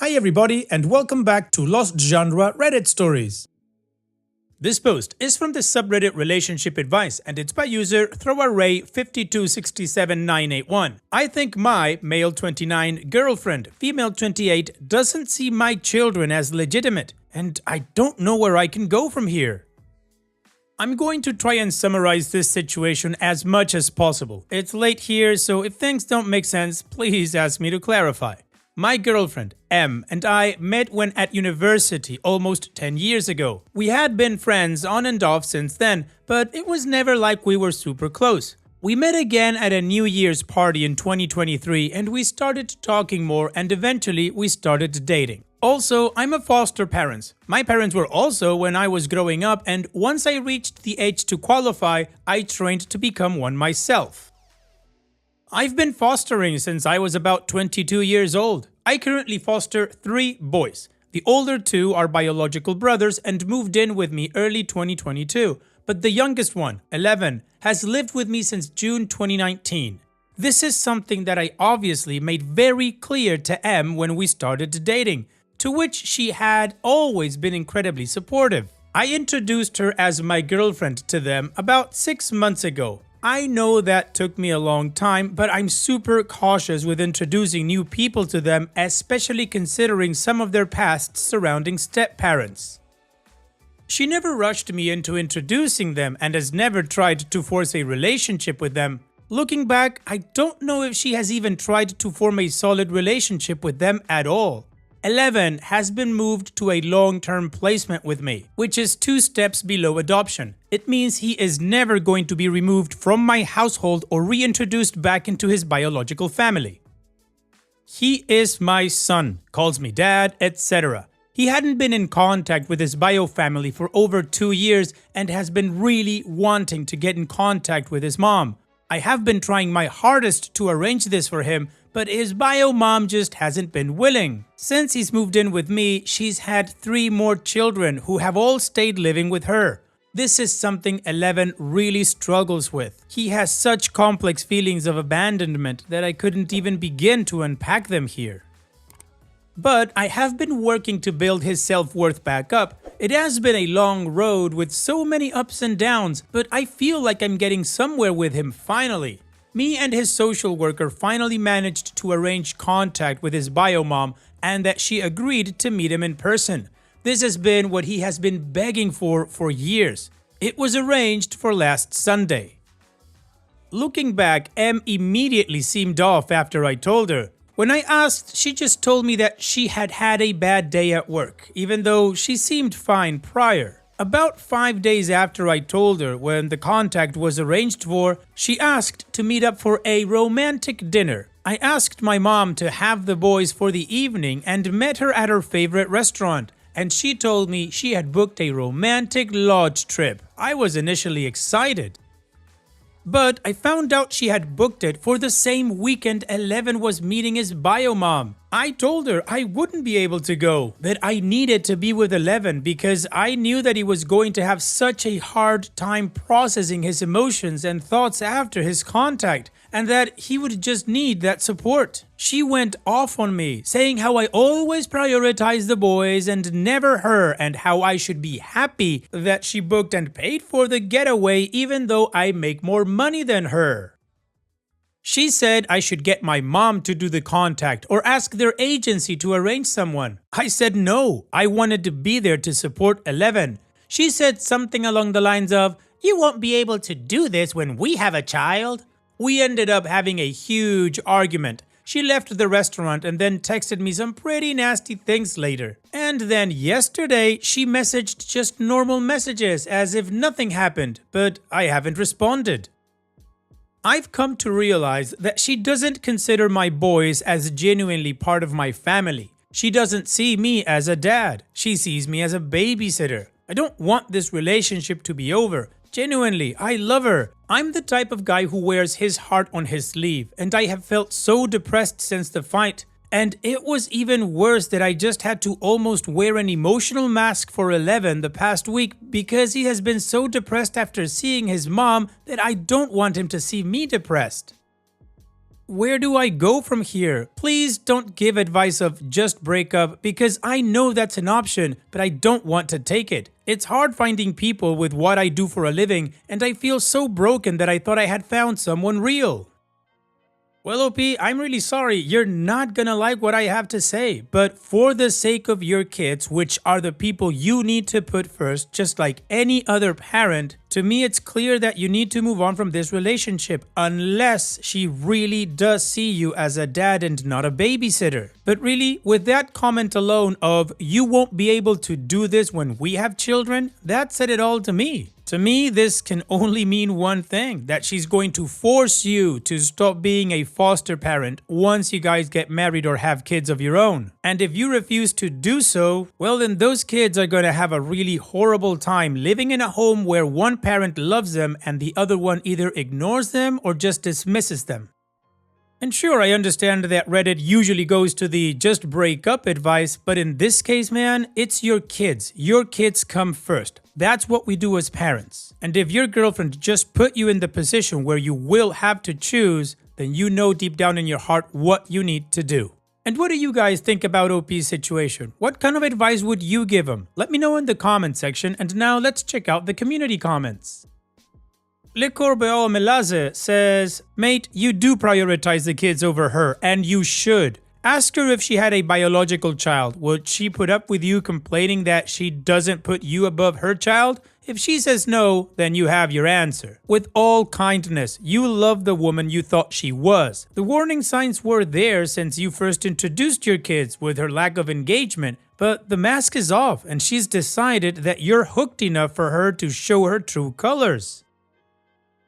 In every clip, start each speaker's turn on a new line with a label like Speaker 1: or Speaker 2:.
Speaker 1: Hi everybody and welcome back to Lost Genre Reddit Stories. This post is from the subreddit Relationship Advice and it's by user throwaway5267981. I think my male 29 girlfriend, female 28 doesn't see my children as legitimate and I don't know where I can go from here. I'm going to try and summarize this situation as much as possible. It's late here, so if things don't make sense, please ask me to clarify. My girlfriend, M, and I met when at university almost 10 years ago. We had been friends on and off since then, but it was never like we were super close. We met again at a New Year's party in 2023 and we started talking more and eventually we started dating. Also, I'm a foster parent. My parents were also when I was growing up and once I reached the age to qualify, I trained to become one myself. I've been fostering since I was about 22 years old. I currently foster 3 boys. The older 2 are biological brothers and moved in with me early 2022, but the youngest one, 11, has lived with me since June 2019. This is something that I obviously made very clear to M when we started dating, to which she had always been incredibly supportive. I introduced her as my girlfriend to them about 6 months ago. I know that took me a long time, but I'm super cautious with introducing new people to them, especially considering some of their pasts surrounding step-parents. She never rushed me into introducing them and has never tried to force a relationship with them. Looking back, I don't know if she has even tried to form a solid relationship with them at all. 11 has been moved to a long-term placement with me, which is 2 steps below adoption. It means he is never going to be removed from my household or reintroduced back into his biological family. He is my son, calls me dad, etc. He hadn't been in contact with his bio family for over 2 years and has been really wanting to get in contact with his mom. I have been trying my hardest to arrange this for him, but his bio mom just hasn't been willing. Since he's moved in with me, she's had 3 more children who have all stayed living with her. This is something 11 really struggles with. He has such complex feelings of abandonment that I couldn't even begin to unpack them here. But I have been working to build his self-worth back up. It has been a long road with so many ups and downs, but I feel like I'm getting somewhere with him finally. Me and his social worker finally managed to arrange contact with his bio mom and that she agreed to meet him in person. This has been what he has been begging for years. It was arranged for last Sunday. Looking back, M immediately seemed off after I told her. When I asked, she just told me that she had had a bad day at work, even though she seemed fine prior. About 5 days after I told her when the contact was arranged for, she asked to meet up for a romantic dinner. I asked my mom to have the boys for the evening and met her at her favorite restaurant, and she told me she had booked a romantic lodge trip. I was initially excited. But I found out she had booked it for the same weekend 11 was meeting his bio mom. I told her I wouldn't be able to go, that I needed to be with 11 because I knew that he was going to have such a hard time processing his emotions and thoughts after his contact, and that he would just need that support. She went off on me, saying how I always prioritize the boys and never her, and how I should be happy that she booked and paid for the getaway even though I make more money than her. She said I should get my mom to do the contact or ask their agency to arrange someone. I said no, I wanted to be there to support 11. She said something along the lines of, "You won't be able to do this when we have a child." We ended up having a huge argument. She left the restaurant and then texted me some pretty nasty things later. And then yesterday, she messaged just normal messages as if nothing happened, but I haven't responded. I've come to realize that she doesn't consider my boys as genuinely part of my family. She doesn't see me as a dad. She sees me as a babysitter. I don't want this relationship to be over. Genuinely, I love her. I'm the type of guy who wears his heart on his sleeve, and I have felt so depressed since the fight. And it was even worse that I just had to almost wear an emotional mask for 11 the past week because he has been so depressed after seeing his mom that I don't want him to see me depressed. Where do I go from here? Please don't give advice of just break up because I know that's an option, but I don't want to take it. It's hard finding people with what I do for a living, and I feel so broken that I thought I had found someone real. Well, OP, I'm really sorry. You're not gonna like what I have to say, but for the sake of your kids, which are the people you need to put first, just like any other parent, to me it's clear that you need to move on from this relationship unless she really does see you as a dad and not a babysitter. But really, with that comment alone of you won't be able to do this when we have children, that said it all to me. To me, this can only mean one thing, that she's going to force you to stop being a foster parent once you guys get married or have kids of your own. And if you refuse to do so, well then those kids are going to have a really horrible time living in a home where one parent loves them and the other one either ignores them or just dismisses them. And sure, I understand that Reddit usually goes to the just break up advice, but in this case, man, it's your kids. Your kids come first. That's what we do as parents. And if your girlfriend just put you in the position where you will have to choose, then you know deep down in your heart what you need to do. And what do you guys think about OP's situation? What kind of advice would you give him? Let me know in the comment section, and now let's check out the community comments. Le Corbeau Melaze says, Mate, you do prioritize the kids over her, and you should. Ask her if she had a biological child. Would she put up with you complaining that she doesn't put you above her child? If she says no, then you have your answer. With all kindness, you love the woman you thought she was. The warning signs were there since you first introduced your kids with her lack of engagement, but the mask is off and she's decided that you're hooked enough for her to show her true colors.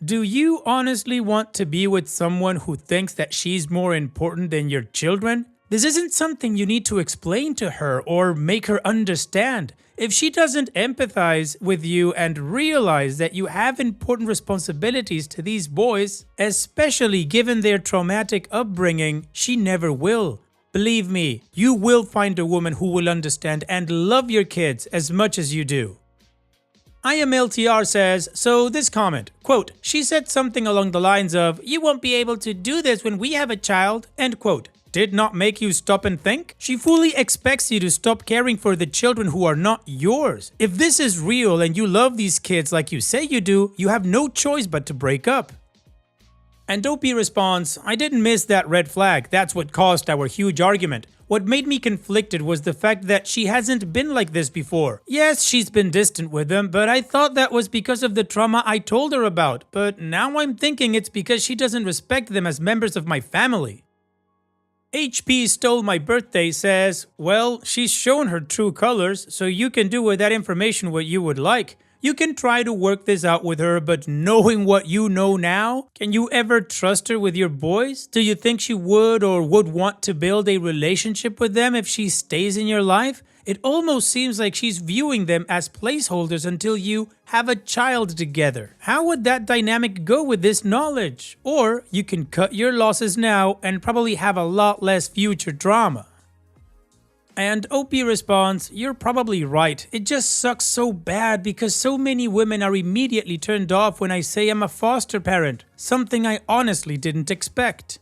Speaker 1: Do you honestly want to be with someone who thinks that she's more important than your children? This isn't something you need to explain to her or make her understand. If she doesn't empathize with you and realize that you have important responsibilities to these boys, especially given their traumatic upbringing, she never will. Believe me, you will find a woman who will understand and love your kids as much as you do. IMLTR says, so this comment, quote, she said something along the lines of, you won't be able to do this when we have a child, end quote. Did not make you stop and think? She fully expects you to stop caring for the children who are not yours. If this is real and you love these kids like you say you do, you have no choice but to break up. And Dopey responds, I didn't miss that red flag, that's what caused our huge argument. What made me conflicted was the fact that she hasn't been like this before. Yes, she's been distant with them, but I thought that was because of the trauma I told her about. But now I'm thinking it's because she doesn't respect them as members of my family. HP Stole My Birthday says, well, she's shown her true colors, so you can do with that information what you would like. You can try to work this out with her, but knowing what you know now, can you ever trust her with your boys? Do you think she would or would want to build a relationship with them if she stays in your life? It almost seems like she's viewing them as placeholders until you have a child together. How would that dynamic go with this knowledge? Or you can cut your losses now and probably have a lot less future drama. And OP responds, you're probably right. It just sucks so bad because so many women are immediately turned off when I say I'm a foster parent, something I honestly didn't expect.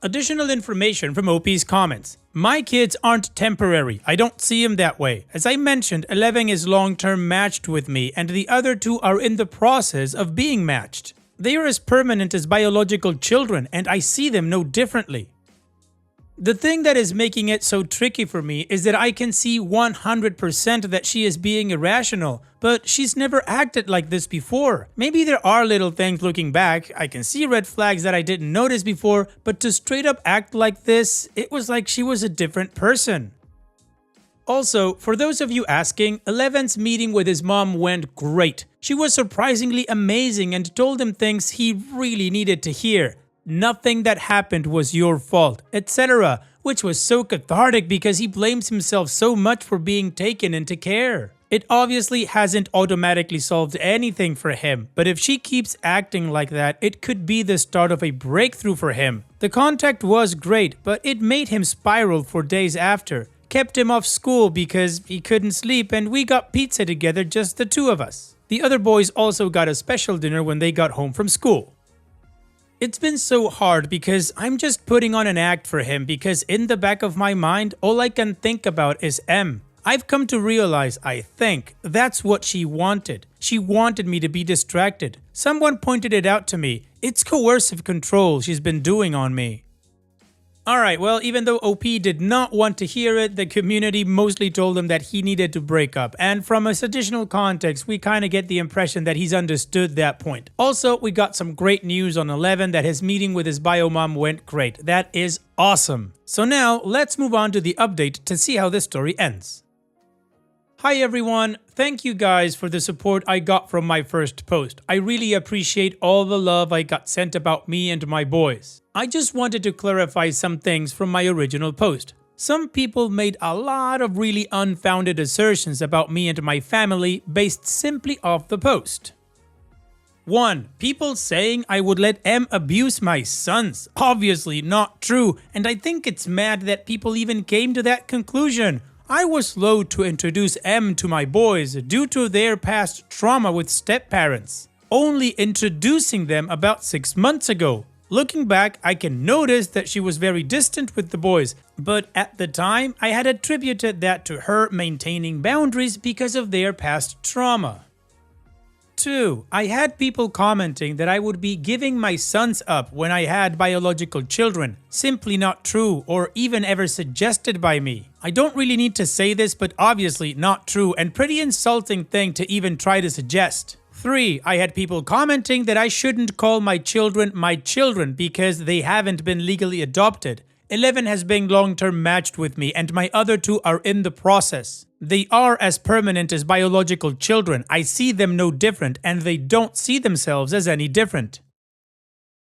Speaker 1: Additional information from OP's comments. My kids aren't temporary. I don't see them that way. As I mentioned, 11 is long-term matched with me and the other two are in the process of being matched. They are as permanent as biological children and I see them no differently. The thing that is making it so tricky for me is that I can see 100% that she is being irrational, but she's never acted like this before. Maybe there are little things looking back, I can see red flags that I didn't notice before, but to straight up act like this, it was like she was a different person. Also, for those of you asking, Eleven's meeting with his mom went great. She was surprisingly amazing and told him things he really needed to hear. Nothing that happened was your fault, etc., which was so cathartic because he blames himself so much for being taken into care. It obviously hasn't automatically solved anything for him, but if she keeps acting like that, it could be the start of a breakthrough for him. The contact was great, but it made him spiral for days after. Kept him off school because he couldn't sleep and we got pizza together, just the two of us. The other boys also got a special dinner when they got home from school. It's been so hard because I'm just putting on an act for him because in the back of my mind, all I can think about is M. I've come to realize, I think, that's what she wanted. She wanted me to be distracted. Someone pointed it out to me. It's coercive control she's been doing on me. Alright, well, even though OP did not want to hear it, the community mostly told him that he needed to break up. And from his additional context, we kind of get the impression that he's understood that point. Also, we got some great news on 11 that his meeting with his bio mom went great. That is awesome. So now, let's move on to the update to see how this story ends. Hi everyone, thank you guys for the support I got from my first post. I really appreciate all the love I got sent about me and my boys. I just wanted to clarify some things from my original post. Some people made a lot of really unfounded assertions about me and my family based simply off the post. 1. People saying I would let M abuse my sons. Obviously not true, and I think it's mad that people even came to that conclusion. I was slow to introduce M to my boys due to their past trauma with step-parents, only introducing them about 6 months ago. Looking back, I can notice that she was very distant with the boys, but at the time, I had attributed that to her maintaining boundaries because of their past trauma. 2. I had people commenting that I would be giving my sons up when I had biological children. Simply not true or even ever suggested by me. I don't really need to say this, but obviously not true and pretty insulting thing to even try to suggest. 3. I had people commenting that I shouldn't call my children because they haven't been legally adopted. 11 has been long-term matched with me and my other 2 are in the process. They are as permanent as biological children. I see them no different and they don't see themselves as any different.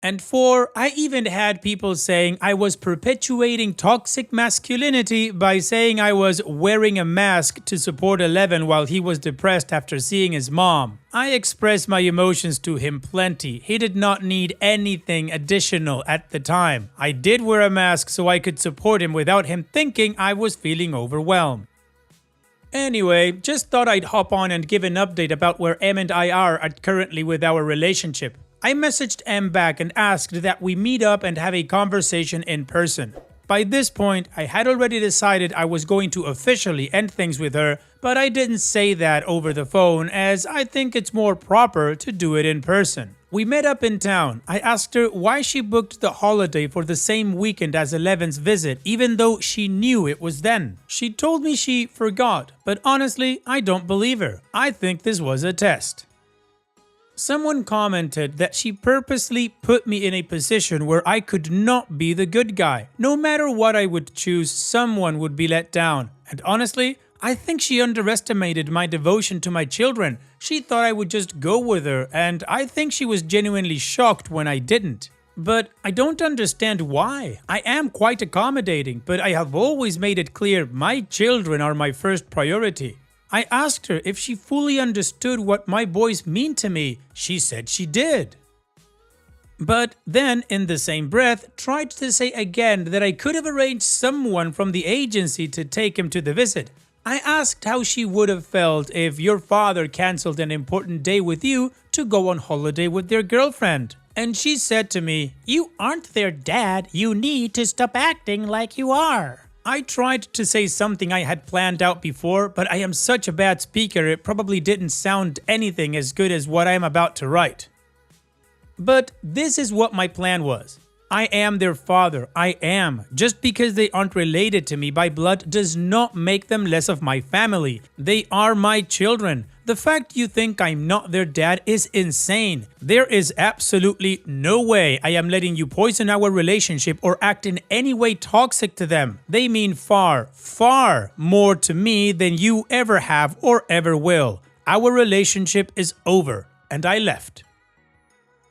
Speaker 1: And 4, I even had people saying I was perpetuating toxic masculinity by saying I was wearing a mask to support 11 while he was depressed after seeing his mom. I expressed my emotions to him plenty. He did not need anything additional at the time. I did wear a mask so I could support him without him thinking I was feeling overwhelmed. Anyway, just thought I'd hop on and give an update about where M and I are at currently with our relationship. I messaged M back and asked that we meet up and have a conversation in person. By this point, I had already decided I was going to officially end things with her, but I didn't say that over the phone as I think it's more proper to do it in person. We met up in town. I asked her why she booked the holiday for the same weekend as 11's visit even though she knew it was then. She told me she forgot, but honestly, I don't believe her. I think this was a test. Someone commented that she purposely put me in a position where I could not be the good guy. No matter what I would choose, someone would be let down. And honestly, I think she underestimated my devotion to my children. She thought I would just go with her, and I think she was genuinely shocked when I didn't. But I don't understand why. I am quite accommodating, but I have always made it clear my children are my first priority. I asked her if she fully understood what my boys mean to me. She said she did. But then, in the same breath, tried to say again that I could have arranged someone from the agency to take him to the visit. I asked how she would have felt if your father cancelled an important day with you to go on holiday with their girlfriend. And she said to me, "You aren't their dad, you need to stop acting like you are." I tried to say something I had planned out before, but I am such a bad speaker it probably didn't sound anything as good as what I am about to write. But this is what my plan was. I am their father, I am. Just because they aren't related to me by blood does not make them less of my family. They are my children. The fact you think I'm not their dad is insane. There is absolutely no way I am letting you poison our relationship or act in any way toxic to them. They mean far, far more to me than you ever have or ever will. Our relationship is over, and I left.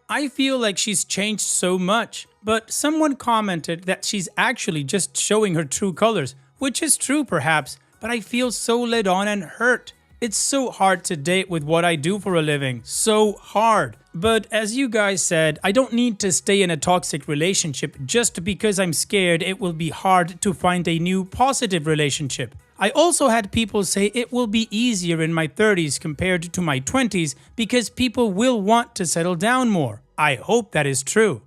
Speaker 1: I feel like she's changed so much, but someone commented that she's actually just showing her true colors, which is true perhaps, but I feel so led on and hurt. It's so hard to date with what I do for a living, so hard. But as you guys said, I don't need to stay in a toxic relationship just because I'm scared it will be hard to find a new positive relationship. I also had people say it will be easier in my 30s compared to my 20s because people will want to settle down more. I hope that is true.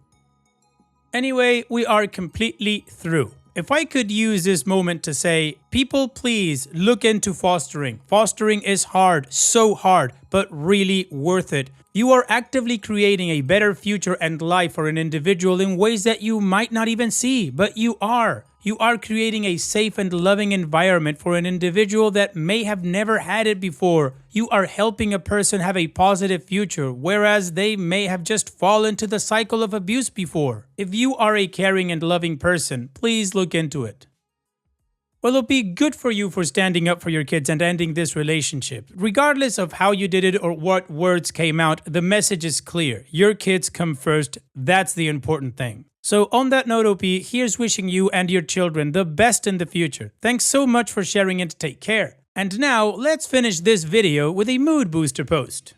Speaker 1: Anyway, we are completely through. If I could use this moment to say, people please look into fostering. Fostering is hard, so hard, but really worth it. You are actively creating a better future and life for an individual in ways that you might not even see, but you are. You are creating a safe and loving environment for an individual that may have never had it before. You are helping a person have a positive future, whereas they may have just fallen into the cycle of abuse before. If you are a caring and loving person, please look into it. Well, it'll be good for you for standing up for your kids and ending this relationship. Regardless of how you did it or what words came out, the message is clear. Your kids come first. That's the important thing. So on that note, OP, here's wishing you and your children the best in the future. Thanks so much for sharing and take care. And now, let's finish this video with a mood booster post.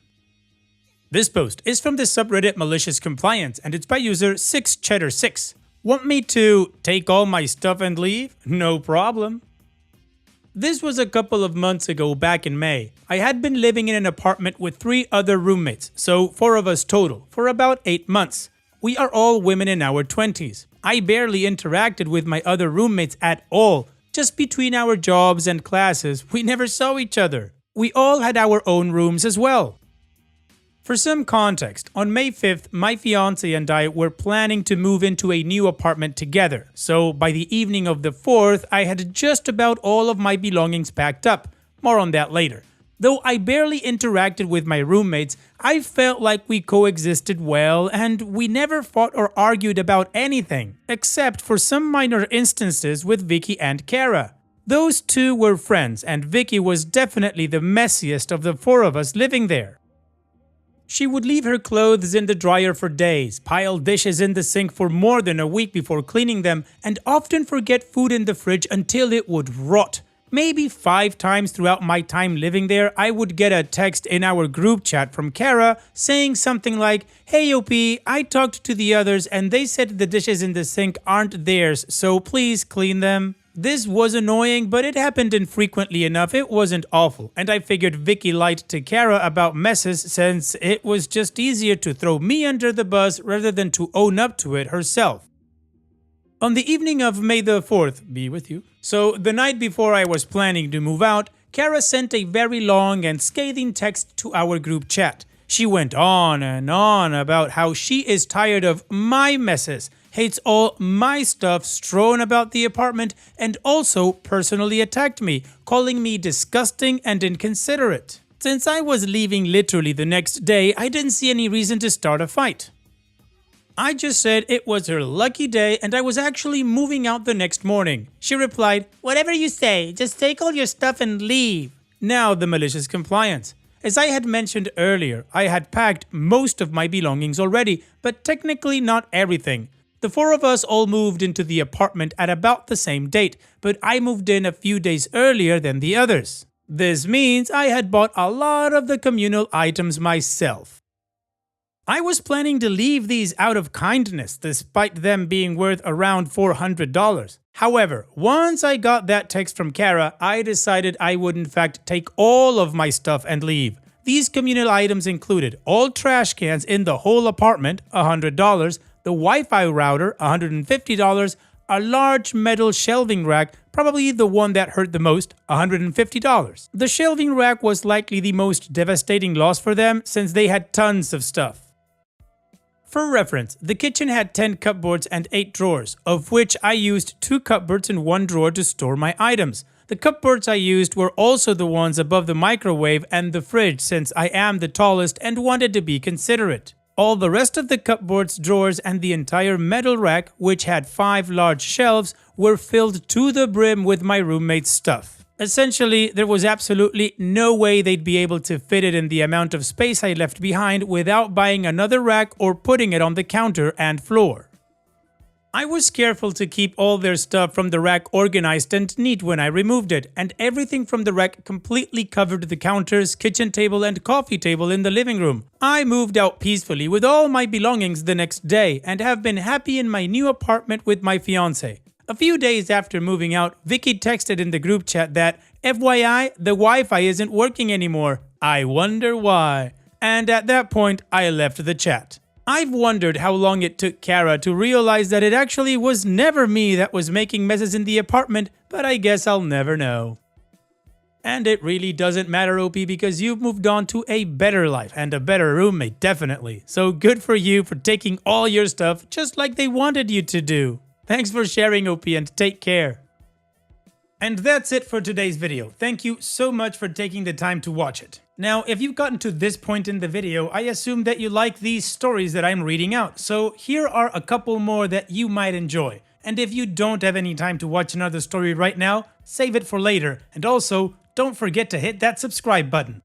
Speaker 1: This post is from the subreddit Malicious Compliance and it's by user 6cheddar6. Want me to take all my stuff and leave? No problem. This was a couple of months ago back in May. I had been living in an apartment with 3 other roommates, so 4 of us total, for about 8 months. We are all women in our 20s. I barely interacted with my other roommates at all. Just between our jobs and classes, we never saw each other. We all had our own rooms as well. For some context, on May 5th, my fiance and I were planning to move into a new apartment together. So by the evening of the 4th, I had just about all of my belongings packed up. More on that later. Though I barely interacted with my roommates, I felt like we coexisted well and we never fought or argued about anything, except for some minor instances with Vicky and Kara. Those two were friends and Vicky was definitely the messiest of the 4 of us living there. She would leave her clothes in the dryer for days, pile dishes in the sink for more than a week before cleaning them, and often forget food in the fridge until it would rot. Maybe 5 times throughout my time living there, I would get a text in our group chat from Kara saying something like, "Hey OP, I talked to the others and they said the dishes in the sink aren't theirs, so please clean them." This was annoying, but it happened infrequently enough it wasn't awful, and I figured Vicky lied to Kara about messes since it was just easier to throw me under the bus rather than to own up to it herself. On the evening of May the 4th, be with you, so the night before I was planning to move out, Kara sent a very long and scathing text to our group chat. She went on and on about how she is tired of my messes, hates all my stuff strewn about the apartment, and also personally attacked me, calling me disgusting and inconsiderate. Since I was leaving literally the next day, I didn't see any reason to start a fight. I just said it was her lucky day and I was actually moving out the next morning. She replied, "Whatever you say, just take all your stuff and leave." Now the malicious compliance. As I had mentioned earlier, I had packed most of my belongings already, but technically not everything. The 4 of us all moved into the apartment at about the same date, but I moved in a few days earlier than the others. This means I had bought a lot of the communal items myself. I was planning to leave these out of kindness, despite them being worth around $400. However, once I got that text from Kara, I decided I would in fact take all of my stuff and leave. These communal items included all trash cans in the whole apartment, $100, the Wi-Fi router, $150, a large metal shelving rack, probably the one that hurt the most, $150. The shelving rack was likely the most devastating loss for them since they had tons of stuff. For reference, the kitchen had 10 cupboards and 8 drawers, of which I used 2 cupboards and 1 drawer to store my items. The cupboards I used were also the ones above the microwave and the fridge since I am the tallest and wanted to be considerate. All the rest of the cupboards, drawers, and the entire metal rack, which had 5 large shelves, were filled to the brim with my roommate's stuff. Essentially, there was absolutely no way they'd be able to fit it in the amount of space I left behind without buying another rack or putting it on the counter and floor. I was careful to keep all their stuff from the rack organized and neat when I removed it, and everything from the rack completely covered the counters, kitchen table, and coffee table in the living room. I moved out peacefully with all my belongings the next day and have been happy in my new apartment with my fiance. A few days after moving out, Vicky texted in the group chat that, "FYI, the Wi-Fi isn't working anymore. I wonder why." And at that point, I left the chat. I've wondered how long it took Kara to realize that it actually was never me that was making messes in the apartment, but I guess I'll never know. And it really doesn't matter, OP, because you've moved on to a better life and a better roommate, definitely. So good for you for taking all your stuff just like they wanted you to do. Thanks for sharing, OP, and take care. And that's it for today's video. Thank you so much for taking the time to watch it. Now, if you've gotten to this point in the video, I assume that you like these stories that I'm reading out. So here are a couple more that you might enjoy. And if you don't have any time to watch another story right now, save it for later. And also, don't forget to hit that subscribe button.